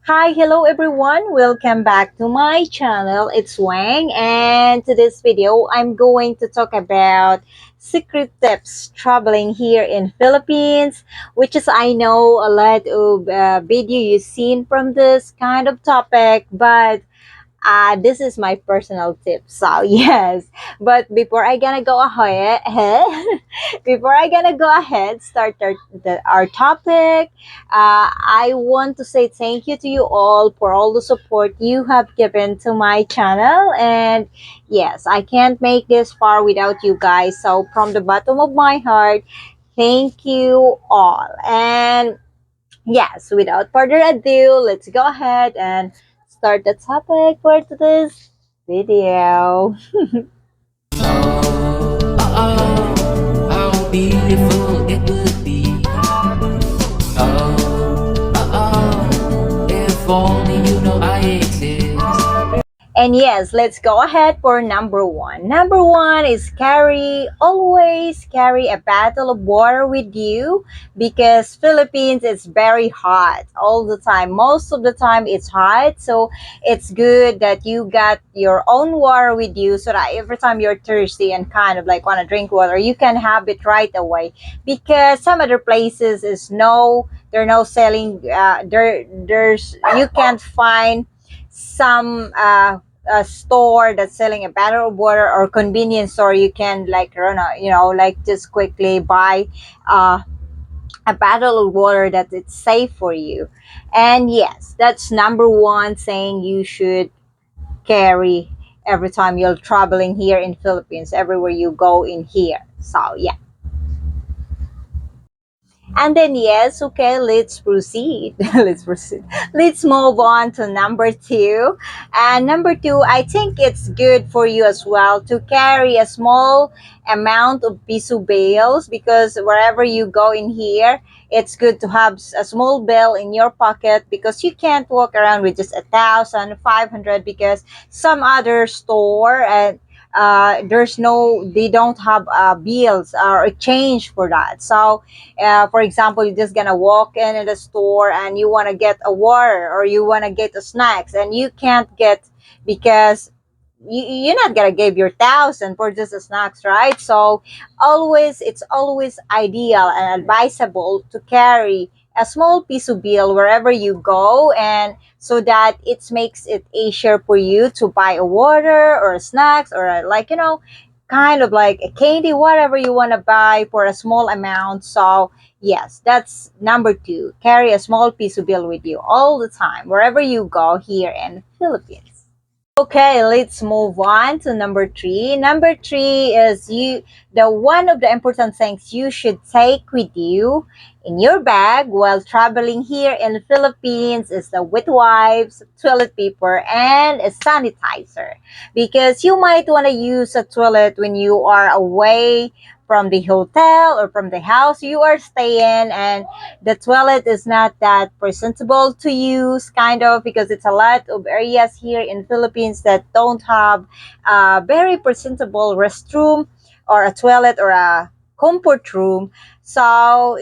Hi, hello everyone. Welcome back to my channel. It's Wang, and to this video, I'm going to talk about secret tips traveling here in Philippines, which is I know a lot of video you've seen from this kind of topic, but this is my personal tip. So yes, but before I gonna go ahead, before I gonna go ahead, start our topic. I want to say thank you to you all for all the support you have given to my channel, and yes, I can't make this far without you guys. So from the bottom of my heart, thank you all. And yes, without further ado, let's go ahead and start the topic for today's video. Oh, oh, how beautiful it would be. Oh, if only you know I exist. And yes, let's go ahead for number one. Number one is always carry a bottle of water with you because Philippines is very hot all the time. Most of the time it's hot. So it's good that you got your own water with you so that every time you're thirsty and kind of like want to drink water, you can have it right away. Because some other places is they're no selling, there's, you can't find some a store that's selling a bottle of water or convenience store you can like run a, like just quickly buy uh, a bottle of water that it's safe for you. And yes, that's number one saying you should carry every time you're traveling here in Philippines, everywhere you go in here. So yeah. And then yes, okay, let's proceed. Let's proceed. Let's move on to number two. And number two, I think it's good for you as well to carry a small amount of piso bills because wherever you go in here, it's good to have a small bill in your pocket because you can't walk around with just 1,500 because some other store and there's no they don't have bills or a change for that. So for example, you're just gonna walk in the store and you want to get a water or you want to get a snacks and you can't get because you're not gonna give your 1,000 for just a snacks, right? So it's always ideal and advisable to carry a small piece of bill wherever you go, and so that it makes it easier for you to buy a water or a snacks or like kind of like a candy, whatever you want to buy for a small amount. So yes, that's number two. Carry a small piece of bill with you all the time, wherever you go here in Philippines. Okay, let's move on to number three. Number three is the one of the important things you should take with you in your bag while traveling here in the Philippines is the wet wipes, toilet paper, and a sanitizer. Because you might want to use a toilet when you are away from the hotel or from the house you are staying, and the toilet is not that presentable to use kind of because it's a lot of areas here in Philippines that don't have a very presentable restroom or a toilet or a comfort room. So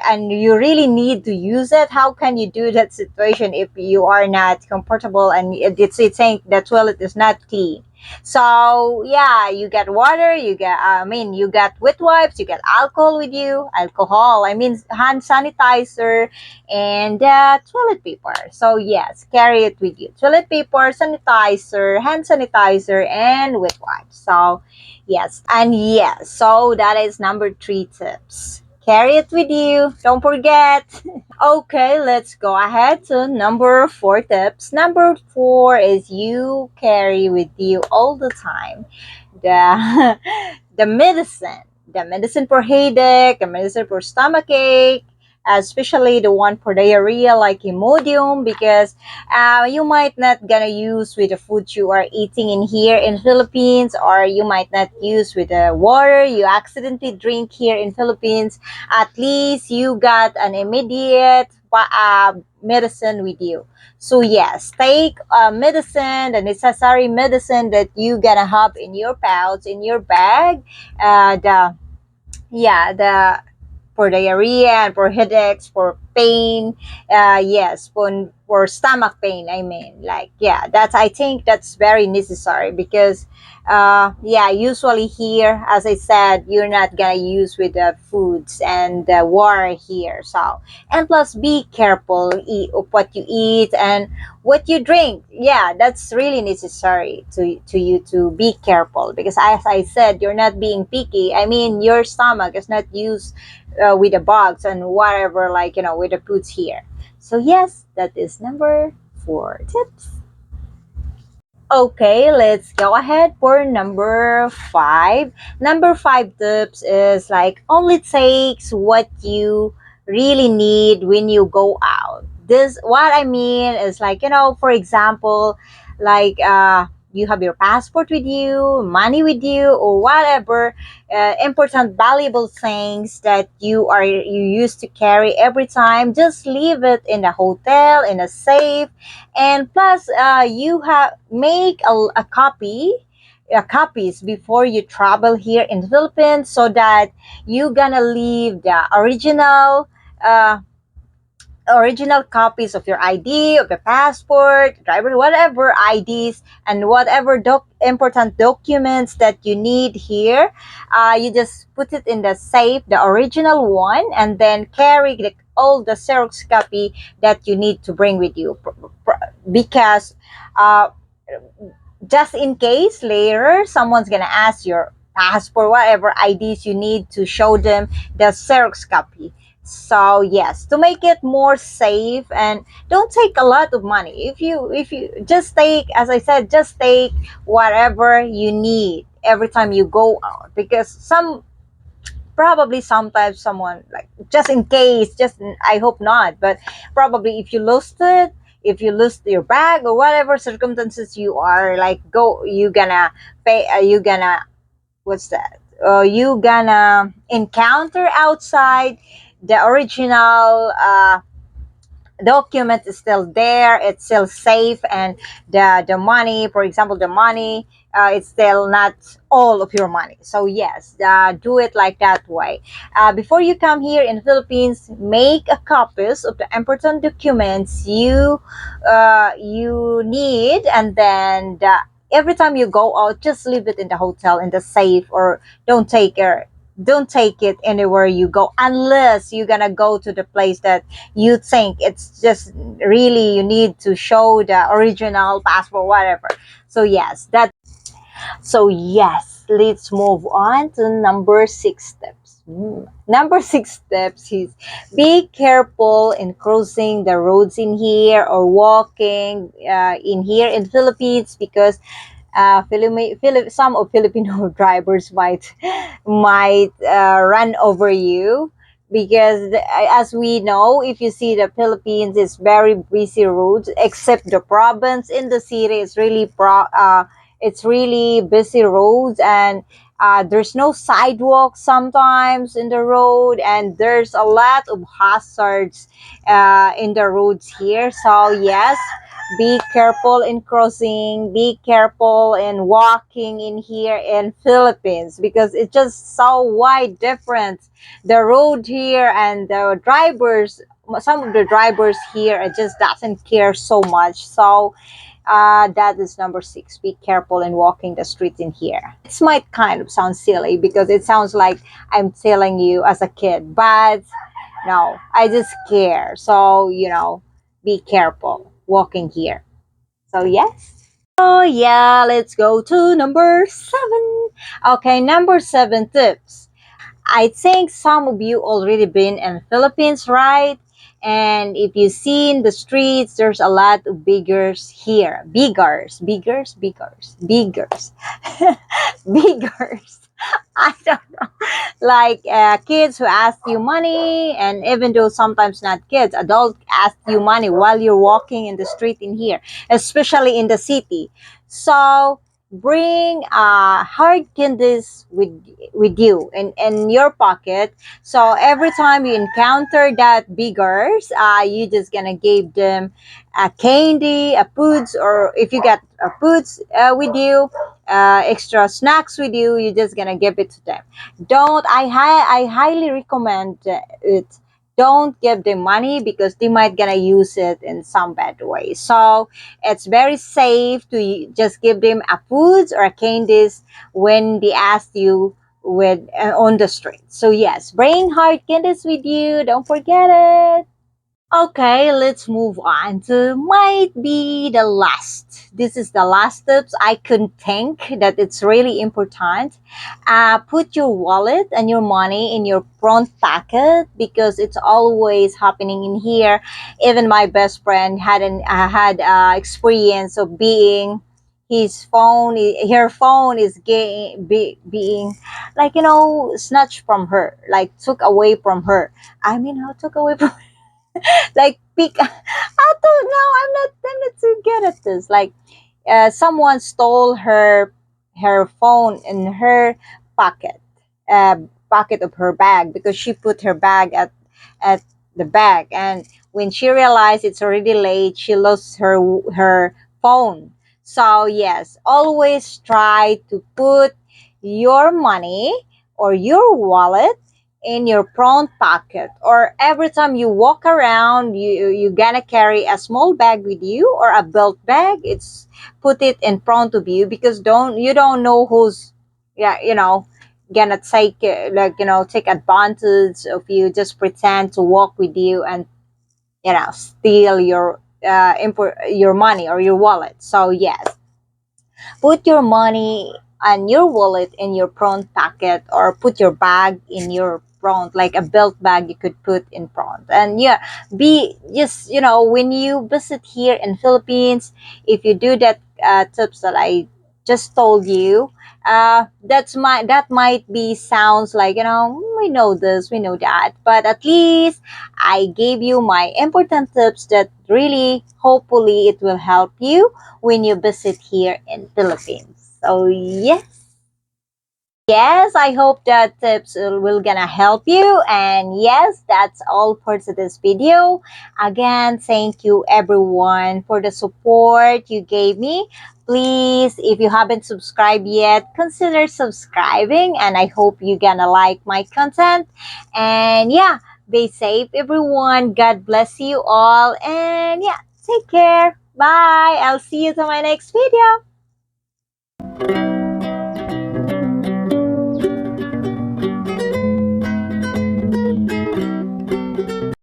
and you really need to use it. How can you do that situation if you are not comfortable and it's saying the toilet is not clean? So yeah, you get water, you got wet wipes, you get alcohol with you, hand sanitizer, and toilet paper. So yes, carry it with you. Toilet paper, sanitizer, hand sanitizer, and wet wipes. So yes, and yes, so that is number three tips. Carry it with you. Don't forget. Okay, let's go ahead to number four tips. Number four is you carry with you all the time the the medicine for headache, the medicine for stomach ache, especially the one for diarrhea like Imodium, because you might not gonna use with the food you are eating in here in Philippines, or you might not use with the water you accidentally drink here in Philippines. At least you got an immediate medicine with you. So yes, take medicine, the necessary medicine that you gonna have in your pouch, in your bag. The for diarrhea and for headaches, for pain. Yes, for stomach pain, I mean, like, yeah, that's, I think that's very necessary because yeah, usually here, as I said, you're not gonna use with the foods and the water here. So, and plus be careful of what you eat and what you drink. Yeah, that's really necessary to you to be careful because, as I said, you're not being picky. I mean, your stomach is not used with the bugs and whatever, like, with the foods here. So yes, that is number 4 tips. Okay, let's go ahead for number 5. Number 5 tips is like, only takes what you really need when you go out. This, what I mean is like, for example, like, you have your passport with you, money with you, or whatever important valuable things that you used to carry every time. Just leave it in the hotel, in a safe, and plus you have make a copy copies before you travel here in the Philippines, so that you gonna leave the uh, original copies of your ID, of the passport, driver, whatever IDs, and whatever important documents that you need here. You just put it in the safe, the original one, and then carry all the Xerox copy that you need to bring with you. Because uh, just in case later someone's gonna ask your passport, whatever IDs you need to show them the Xerox copy. So yes, to make it more safe, and don't take a lot of money. If you just take, as I said, just take whatever you need every time you go out, because probably sometimes someone, like, just in case, just, I hope not, but probably if you lost it, if you lose your bag or whatever circumstances, you are like, you gonna pay, you gonna, what's that, you gonna encounter outside the original document is still there, it's still safe, and the money, for example, the money, it's still not all of your money. So yes, do it like that way. Before you come here in Philippines, make a copies of the important documents you need, and then every time you go out, just leave it in the hotel, in the safe, or don't take it don't take it anywhere you go, unless you're gonna go to the place that you think it's just really you need to show the original passport, whatever. So yes, let's move on to number 6 steps. Number 6 steps is, be careful in crossing the roads in here, or walking in here in Philippines, because some of Filipino drivers might run over you, because as we know, if you see, the Philippines is very busy roads, except the province. In the city, it's really busy roads, and there's no sidewalk sometimes in the road, and there's a lot of hazards in the roads here. So yes, be careful in crossing, be careful in walking in here in Philippines, because it's just so wide difference. The road here, and the drivers, some of the drivers here, it just doesn't care so much. So that is number 6. Be careful in walking the streets in here. It might kind of sound silly, because it sounds like I'm telling you as a kid, but no, I just care. So, be careful walking here. So, yes. Oh, yeah, let's go to number 7. Okay, number 7 tips. I think some of you already been in Philippines, right? And if you see in the streets, there's a lot of beggars here. Beggars, beggars. I don't know, like kids who ask you money, and even though sometimes not kids, adults ask you money while you're walking in the street in here, especially in the city. So bring hard candies with you in your pocket. So every time you encounter that beggars, you just gonna give them a candy, a foods, or if you got a foods with you, extra snacks with you, just gonna give it to them. Don't I highly recommend it. don't give them money because they might gonna use it in some bad way. So it's very safe to just give them a foods or a candies when they ask you with on the street. So yes, bring hard candies with you, don't forget it. Okay, let's move on to might be the last. This is the last tips I could think that it's really important. Put your wallet and your money in your front pocket because it's always happening in here. Even my best friend had experience of being her phone is being like snatched from her, like took away from her. I mean, how took away from like pick I don't know, I'm not too good at this. Like someone stole her phone in her pocket, uh, pocket of her bag because she put her bag at the bag, and when she realized it's already late, she lost her phone. So yes, always try to put your money or your wallet in your front pocket, or every time you walk around, you gonna carry a small bag with you or a belt bag. It's put it in front of you because don't know who's yeah gonna take take advantage of you, just pretend to walk with you and steal your money or your wallet. So yes, put your money and your wallet in your front pocket, or put your bag in your front, like a belt bag you could put in front. And yeah, be just when you visit here in Philippines, if you do that tips that I just told you, that might be sounds like we know this, we know that, but at least I gave you my important tips that really hopefully it will help you when you visit here in Philippines. So yes, I hope that tips will gonna help you. And yes, that's all for today's video. Again, thank you everyone for the support you gave me. Please, if you haven't subscribed yet, consider subscribing, and I hope you gonna like my content. And yeah, be safe everyone. God bless you all, and yeah, take care. Bye. I'll see you to my next video.